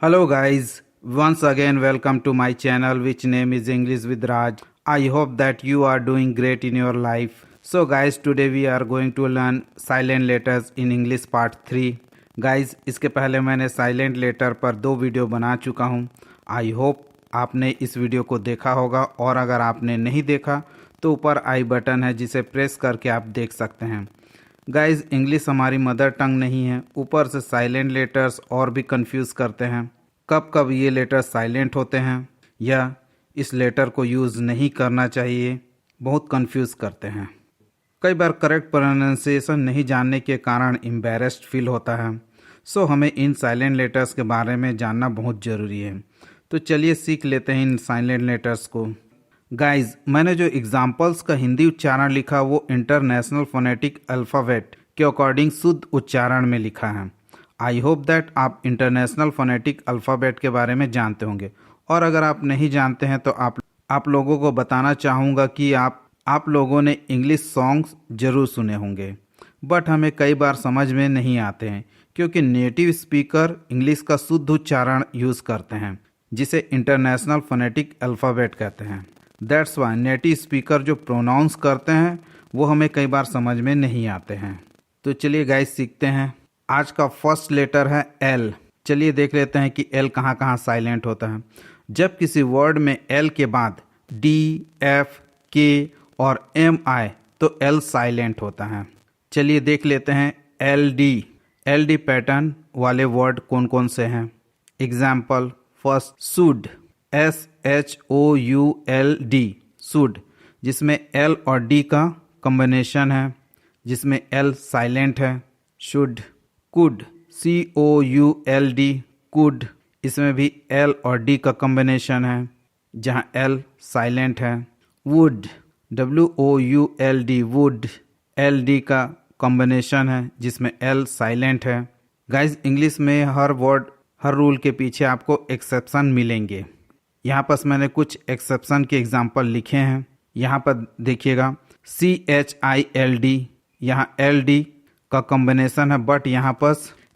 Hello guys, once again welcome to my channel which name is English with Raj. I hope that you are doing great in your life. So guys, today we are going to learn silent letters in English part 3. Guys, इसके पहले मैंने silent letter पर 2 video बना चुका हूँ. I hope आपने इस video को देखा होगा और अगर आपने नहीं देखा तो ऊपर आई बटन है जिसे प्रेस करके आप देख सकते हैं. गाइज, इंग्लिश हमारी मदर टंग नहीं है, ऊपर से साइलेंट लेटर्स और भी कंफ्यूज करते हैं. कब कब ये लेटर्स साइलेंट होते हैं या इस लेटर को यूज़ नहीं करना चाहिए, बहुत कंफ्यूज करते हैं. कई बार करेक्ट प्रोनाउंसिएशन नहीं जानने के कारण एम्बैरेस्ड फील होता है. सो हमें इन साइलेंट लेटर्स के बारे में जानना बहुत ज़रूरी है. तो चलिए सीख लेते हैं इन साइलेंट लेटर्स को. गाइज, मैंने जो एग्जाम्पल्स का हिंदी उच्चारण लिखा वो इंटरनेशनल फोनेटिक अल्फ़ाबेट के अकॉर्डिंग शुद्ध उच्चारण में लिखा है. आई होप दैट आप इंटरनेशनल फोनेटिक अल्फ़ाबेट के बारे में जानते होंगे और अगर आप नहीं जानते हैं तो आप लोगों को बताना चाहूँगा कि आप लोगों ने इंग्लिश सॉन्ग्स ज़रूर सुने होंगे, बट हमें कई बार समझ में नहीं आते हैं क्योंकि नेटिव स्पीकर इंग्लिश का शुद्ध उच्चारण यूज़ करते हैं जिसे इंटरनेशनल फोनेटिक अल्फ़ाबेट कहते हैं. दैट्स वाई नेटिव स्पीकर जो प्रोनाउंस करते हैं वो हमें कई बार समझ में नहीं आते हैं. तो चलिए गाइस सीखते हैं. आज का फर्स्ट लेटर है एल. चलिए देख लेते हैं कि एल कहाँ कहाँ साइलेंट होता है. जब किसी वर्ड में एल के बाद डी, एफ, के और एम आए तो एल साइलेंट होता है. चलिए देख लेते हैं एल डी पैटर्न वाले वर्ड कौन कौन से हैं. Example first should, SHOULD, should, जिसमें एल और डी का कॉम्बिनेशन है जिसमें एल साइलेंट है. शुड. कुड, COULD, कुड, इसमें भी एल और डी का कॉम्बिनेशन है जहां एल साइलेंट है. वुड, WOULD, वुड, LD का कॉम्बिनेशन है जिसमें एल साइलेंट है. गाइज, इंग्लिश में हर वर्ड हर रूल के पीछे आपको एक्सेप्शन मिलेंगे. यहाँ पर मैंने कुछ एक्सेप्शन के एग्जाम्पल लिखे हैं. यहाँ पर देखिएगा CHILD, यहाँ LD का कॉम्बिनेशन है बट यहाँ पर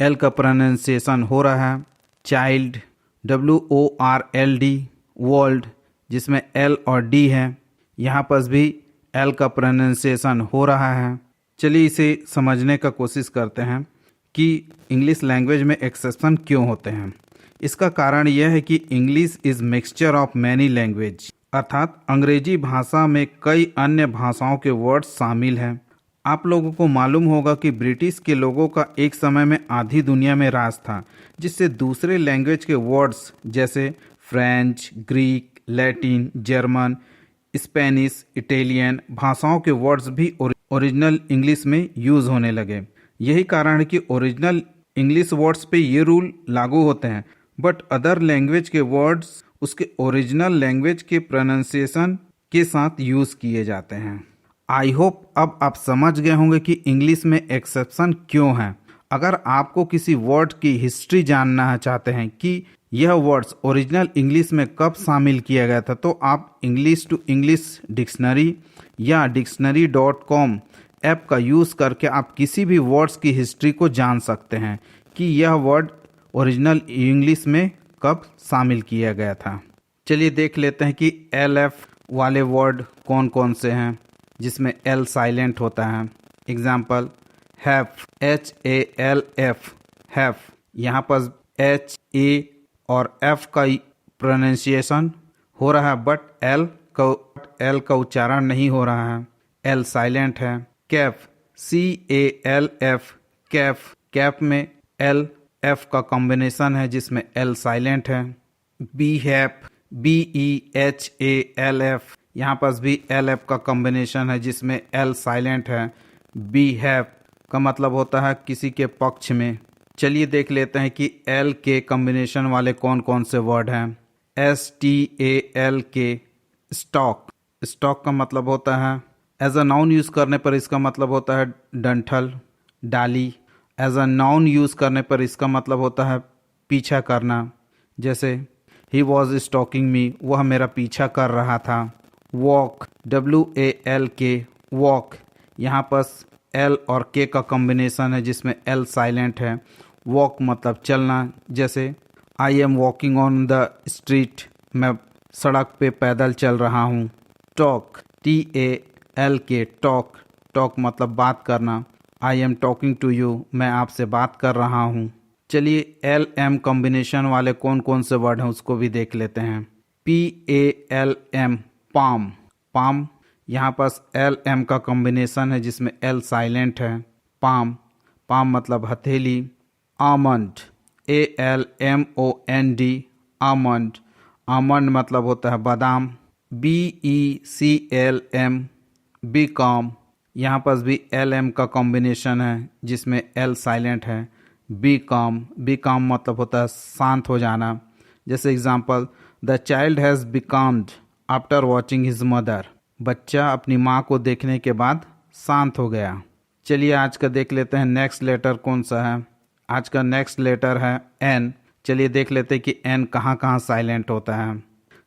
L का प्रोनाउंसिएशन हो रहा है. चाइल्ड, WORLD, वर्ल्ड, जिसमें L और D है, यहाँ पर भी L का प्रोनाउंसिएशन हो रहा है. चलिए इसे समझने का कोशिश करते हैं कि इंग्लिश लैंग्वेज में एक्सेप्शन क्यों होते हैं. इसका कारण यह है कि English is mixture of many language, अर्थात अंग्रेजी भाषा में कई अन्य भाषाओं के वर्ड्स शामिल हैं. आप लोगों को मालूम होगा कि ब्रिटिश के लोगों का एक समय में आधी दुनिया में राज था, जिससे दूसरे लैंग्वेज के वर्ड्स जैसे French, Greek, Latin, German, Spanish, Italian भाषाओं के वर्ड्स भी ओरिजिनल इंग्लिश में यूज़ होने लगे. यही कारण है कि ओरिजिनल इंग्लिश वर्ड्स पे ये रूल लागू होते हैं बट अदर लैंग्वेज के वर्ड्स उसके ओरिजिनल लैंग्वेज के प्रोनाउंसिएशन के साथ यूज़ किए जाते हैं. आई होप अब आप समझ गए होंगे कि इंग्लिश में एक्सेप्शन क्यों है. अगर आपको किसी वर्ड की हिस्ट्री जानना चाहते हैं कि यह वर्ड्स ओरिजिनल इंग्लिश में कब शामिल किया गया था तो आप इंग्लिश टू इंग्लिश डिक्शनरी या dictionary.com ऐप का यूज़ करके आप किसी भी वर्ड्स की हिस्ट्री को जान सकते हैं कि यह वर्ड ओरिजिनल इंग्लिश में कब शामिल किया गया था. चलिए देख लेते हैं कि LF वाले वर्ड कौन कौन से हैं जिसमें L साइलेंट होता है. एग्जाम्पल हैव, HALF, हैव, यहाँ पर HA और F का प्रोनाउंसिएशन हो रहा है बट L का उच्चारण नहीं हो रहा है. L साइलेंट है. कैफ, CALF, कैफ, कैफ में L F का कॉम्बिनेशन है जिसमें L साइलेंट है. BHAF, BEHALF, यहाँ पर भी LF का कॉम्बिनेशन है जिसमें L साइलेंट है. BHAF का मतलब होता है किसी के पक्ष में. चलिए देख लेते हैं कि L के कॉम्बिनेशन वाले कौन कौन से वर्ड हैं. STALK, स्टॉक, स्टॉक का मतलब होता है एज अ नाउन यूज़ करने पर इसका मतलब होता है डंठल, डाली. एज अ नाउन यूज़ करने पर इसका मतलब होता है पीछा करना, जैसे ही वॉज स्टॉकिंग मी, वह मेरा पीछा कर रहा था. वॉक, WALK, वॉक, यहाँ पर L और K का कॉम्बिनेशन है जिसमें L साइलेंट है. वॉक मतलब चलना, जैसे I am walking on the street, मैं सड़क पे पैदल चल रहा हूँ। टॉक, TALK, टॉक, टॉक मतलब बात करना। I am talking to you, मैं आपसे बात कर रहा हूँ। चलिए LM कॉम्बिनेशन वाले कौन कौन से वर्ड हैं उसको भी देख लेते हैं। PALM, पाम, पाम, यहाँ पास LM का कॉम्बिनेशन है जिसमें L साइलेंट है। पाम, पाम मतलब हथेली। आमंड, ALMOND, आमंड, आमंड मतलब होता है बादाम। BECLM, बीकॉम, यहाँ पास भी LM का कॉम्बिनेशन है जिसमें L साइलेंट है। बीकॉम, बीकॉम मतलब होता है शांत हो जाना। जैसे example, the child has becomed after watching his mother, बच्चा अपनी माँ को देखने के बाद शांत हो गया। चलिए आज का देख लेते हैं नेक्स्ट लेटर कौन सा है। आज का नेक्स्ट लेटर है N। चलिए देख लेते हैं कि N कहाँ कहाँ साइलेंट होता है।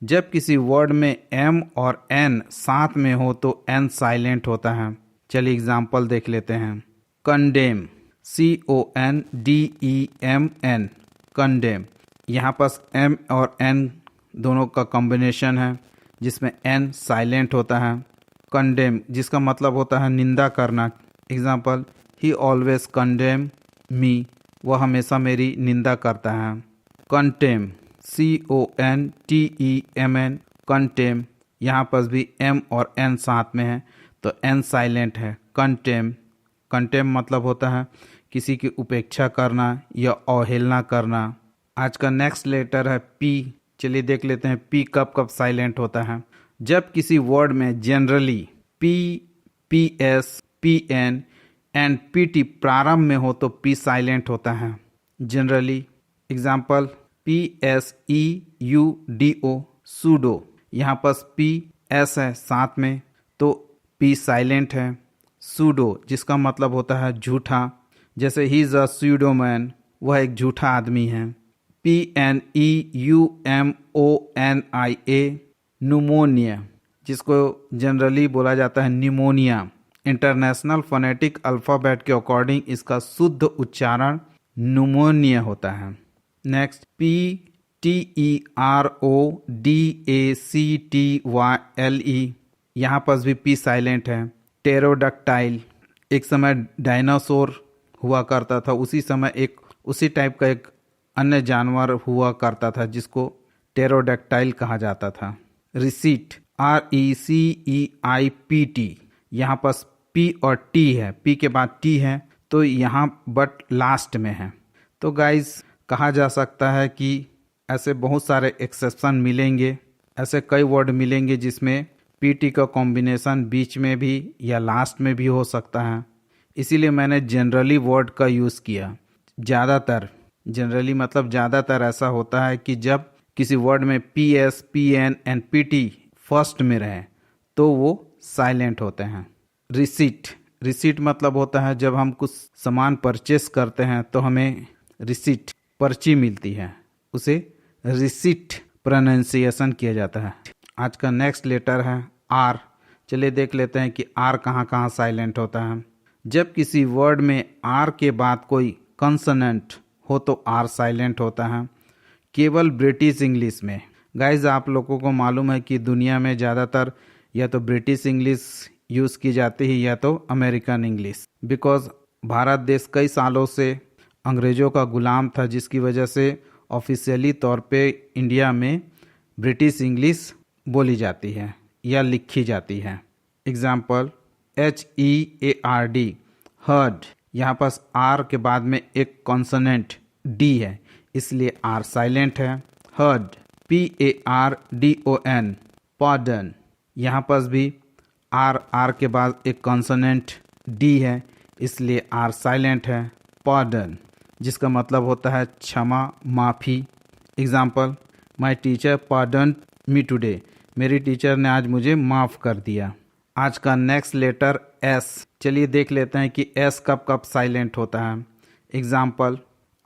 जब किसी वर्ड में M और N साथ में हो तो N साइलेंट होता है। चलिए एग्जांपल देख लेते हैं। कंडेम, CONDEMN, कंडेम, यहाँ पास M और N दोनों का कॉम्बिनेशन है जिसमें N साइलेंट होता है। कंडेम जिसका मतलब होता है निंदा करना। एग्जांपल, ही ऑलवेज कंडेम मी, वह हमेशा मेरी निंदा करता है। कंटेम, CONTEMN, कंटेम, यहाँ पर भी M और N साथ में है तो N साइलेंट है। कंटेम, कंटेम मतलब होता है किसी की उपेक्षा करना या अवहेलना करना। आज का नेक्स्ट लेटर है P। चलिए देख लेते हैं P कब कब साइलेंट होता है। जब किसी वर्ड में generally P, PS, PN and PT प्रारंभ में हो तो P साइलेंट होता है। जनरली, एग्जाम्पल, PSEUDO, सूडो, यहाँ पर PS है साथ में तो P साइलेंट है। सूडो जिसका मतलब होता है झूठा। जैसे ही इज अ सूडोमैन, वह एक झूठा आदमी है। PNEUMONIA, न्यूमोनिया, जिसको जनरली बोला जाता है निमोनिया। इंटरनेशनल फोनेटिक अल्फ़ाबेट के अकॉर्डिंग इसका शुद्ध उच्चारण न्यूमोनिया होता है। नेक्स्ट, PTERODACTYLE, यहाँ पर भी P साइलेंट है। टेरोडक्टाइल, एक समय डायनासोर हुआ करता था, उसी समय एक उसी टाइप का एक अन्य जानवर हुआ करता था जिसको टेरोडक्टाइल कहा जाता था। रिसीट, RECEIPT, यहाँ पर P और T है, P के बाद T है तो यहाँ बट लास्ट में है। तो गाइज कहा जा सकता है कि ऐसे बहुत सारे एक्सेप्शन मिलेंगे, ऐसे कई वर्ड मिलेंगे जिसमें PT का कॉम्बिनेशन बीच में भी या लास्ट में भी हो सकता है। इसीलिए मैंने जनरली वर्ड का यूज़ किया। ज़्यादातर, जनरली मतलब ज़्यादातर ऐसा होता है कि जब किसी वर्ड में PS, PN and PT first में रहे तो वो साइलेंट होते हैं। रिसीट, रिसीट मतलब होता है जब हम कुछ सामान परचेस करते हैं तो हमें रिसीट, पर्ची मिलती है, उसे रिसीट प्रोनाउंसिएशन किया जाता है। आज का नेक्स्ट लेटर है R। चलिए देख लेते हैं कि R कहाँ कहाँ साइलेंट होता है। जब किसी वर्ड में R के बाद कोई कंसोनेंट हो तो R साइलेंट होता है। केवल ब्रिटिश इंग्लिश में, गाइज आप लोगों को मालूम है कि दुनिया में ज़्यादातर या तो ब्रिटिश इंग्लिश यूज़ की जाती है या तो अमेरिकन इंग्लिश, बिकॉज भारत देश कई सालों से अंग्रेज़ों का गुलाम था, जिसकी वजह से ऑफिशियली तौर पे इंडिया में ब्रिटिश इंग्लिश बोली जाती है या लिखी जाती है। एग्जाम्पल, HEARD, हर्ड, यहाँ पास R के बाद में एक कॉन्सोनेंट D है इसलिए R साइलेंट है। हर्ड, PARDON, पार्डन, यहाँ पास भी R के बाद एक कॉन्सोनेंट D है इसलिए R साइलेंट है। पार्डन जिसका मतलब होता है क्षमा, माफ़ी। Example, my teacher pardon me today, मेरी टीचर ने आज मुझे माफ़ कर दिया। आज का नेक्स्ट लेटर S। चलिए देख लेते हैं कि S कब कब साइलेंट होता है। एग्जाम्पल,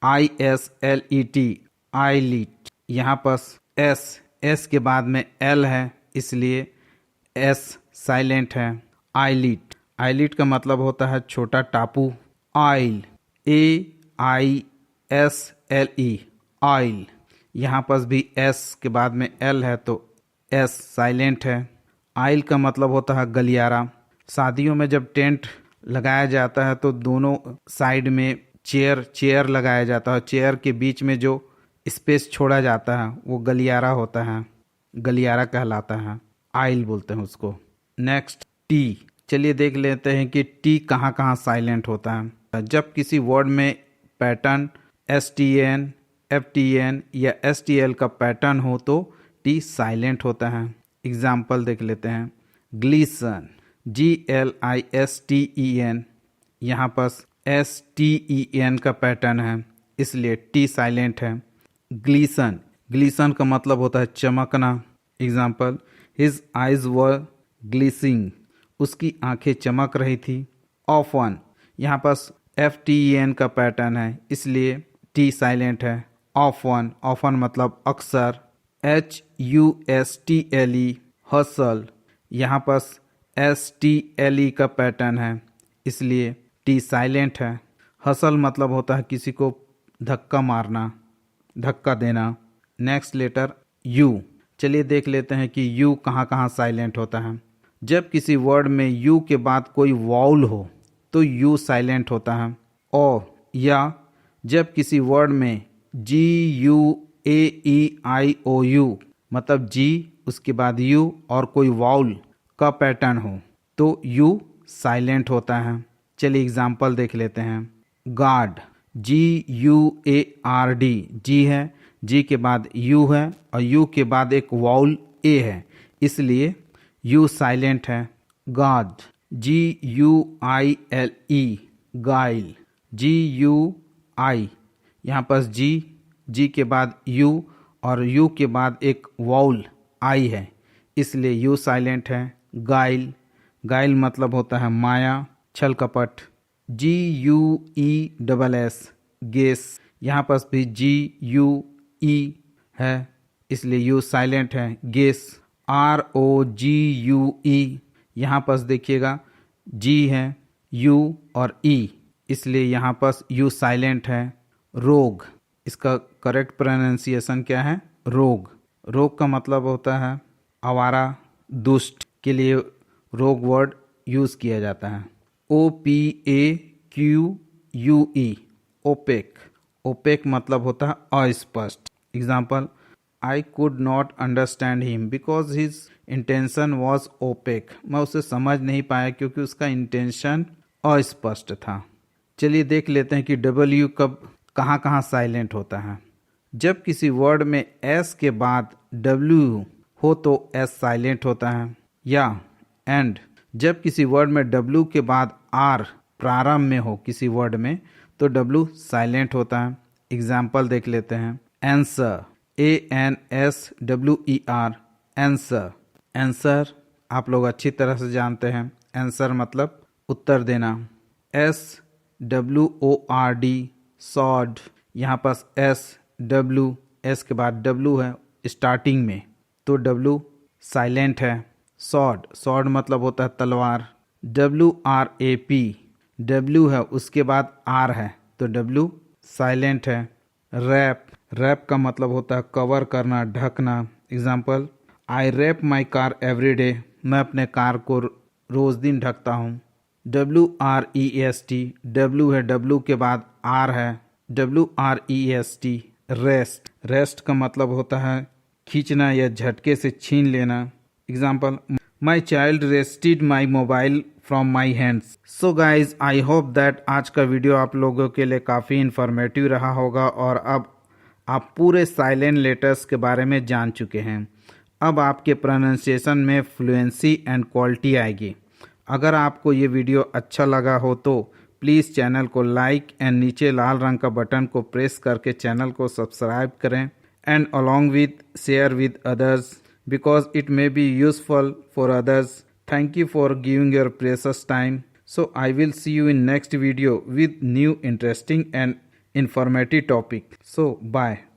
ISLET, आईलीट, यहाँ पर S के बाद में L है इसलिए S साइलेंट है। आईलीट, आईलीट का मतलब होता है छोटा टापू। ऑयल, AISLE, ऑयल, यहाँ पर भी एस के बाद में एल है तो एस साइलेंट है। आइल का मतलब होता है गलियारा। शादियों में जब टेंट लगाया जाता है तो दोनों साइड में चेयर लगाया जाता है। चेयर के बीच में जो स्पेस छोड़ा जाता है वो गलियारा होता है, गलियारा कहलाता है, आइल बोलते हैं उसको। Next T. चलिए देख लेते हैं कि टी कहाँ कहाँ साइलेंट होता है। जब किसी वर्ड में पैटर्न STN, FTN या STL का पैटर्न हो तो टी साइलेंट होता है। एग्जाम्पल देख लेते हैं। ग्लीसन, GLISTEN, यहाँ पर STEN का पैटर्न है इसलिए टी साइलेंट है। ग्लीसन, ग्लीसन का मतलब होता है चमकना। एग्जाम्पल, हिज आइज वर ग्लिसिंग, उसकी आंखें चमक रही थी। ऑफन, यहाँ पर FTEN का पैटर्न है इसलिए टी साइलेंट है। ऑफन, ऑफन मतलब अक्सर। HUSTLE, हसल, यहाँ पर STLE का पैटर्न है इसलिए टी साइलेंट है। हसल मतलब होता है किसी को धक्का मारना, धक्का देना। Next letter U. चलिए देख लेते हैं कि यू कहाँ कहाँ साइलेंट होता है। जब किसी वर्ड में यू के बाद कोई वाउल हो तो यू साइलेंट होता है। ओ, या जब किसी वर्ड में GUAEIOU मतलब जी उसके बाद यू और कोई वाउल का पैटर्न हो तो यू साइलेंट होता है। चलिए एग्जाम्पल देख लेते हैं। गार्ड, GUARD, जी है, जी के बाद यू है और यू के बाद एक वाउल ए है इसलिए यू साइलेंट है। गार्ड, GUILE, गाइल, GUI, यहाँ पर जी के बाद यू और यू के बाद एक वाउल आई है इसलिए यू साइलेंट है। गाइल, गाइल मतलब होता है माया, छल कपट। GUESS, गेस, यहाँ पर भी GUE है इसलिए यू साइलेंट है। गेस, ROGUE, यहाँ पर देखिएगा जी है, यू और ई इसलिए यहाँ पर यू साइलेंट है। रोग, इसका करेक्ट प्रोनाउंसिएशन क्या है? रोग। रोग का मतलब होता है आवारा, दुष्ट के लिए रोग वर्ड यूज किया जाता है। OPAQUE, ओपेक, ओपेक मतलब होता है अस्पष्ट। Example, I could not understand him because his intention was opaque, मैं उसे समझ नहीं पाया क्योंकि उसका इंटेंशन अस्पष्ट था। चलिए देख लेते हैं कि W कब कहाँ कहाँ साइलेंट होता है। जब किसी वर्ड में S के बाद W हो तो S साइलेंट होता है। या एंड, जब किसी वर्ड में W के बाद R प्रारंभ में हो किसी वर्ड में तो W साइलेंट होता है। एग्जाम्पल देख लेते हैं। Answer, ANSWER, answer. आंसर आप लोग अच्छी तरह से जानते हैं, आंसर मतलब उत्तर देना। SWORD, सॉड, यहाँ पर S के बाद W है स्टार्टिंग में तो W साइलेंट है। सॉड, सॉड मतलब होता है तलवार। WRAP, W है उसके बाद R है तो W साइलेंट है। रैप, रैप का मतलब होता है कवर करना, ढकना। Example, I rap my car every day, मैं अपने कार को रोज दिन ढकता हूँ। WREST, W है, W के बाद R है, WREST, रेस्ट। रेस्ट का मतलब होता है खींचना या झटके से छीन लेना। Example, my child rested my mobile from my hands. So guys, I hope that आज का वीडियो आप लोगों के लिए काफ़ी इन्फॉर्मेटिव रहा होगा और अब आप पूरे साइलेंट लेटर्स के बारे में जान चुके हैं। अब आपके प्रोनाउंसिएशन में फ्लुएंसी एंड क्वालिटी आएगी। अगर आपको ये वीडियो अच्छा लगा हो तो प्लीज़ चैनल को लाइक एंड नीचे लाल रंग का बटन को प्रेस करके चैनल को सब्सक्राइब करें and along with share with others because it may be useful for others. Thank you for giving your precious time. So I will see you in next video with new interesting and informative topic. So bye.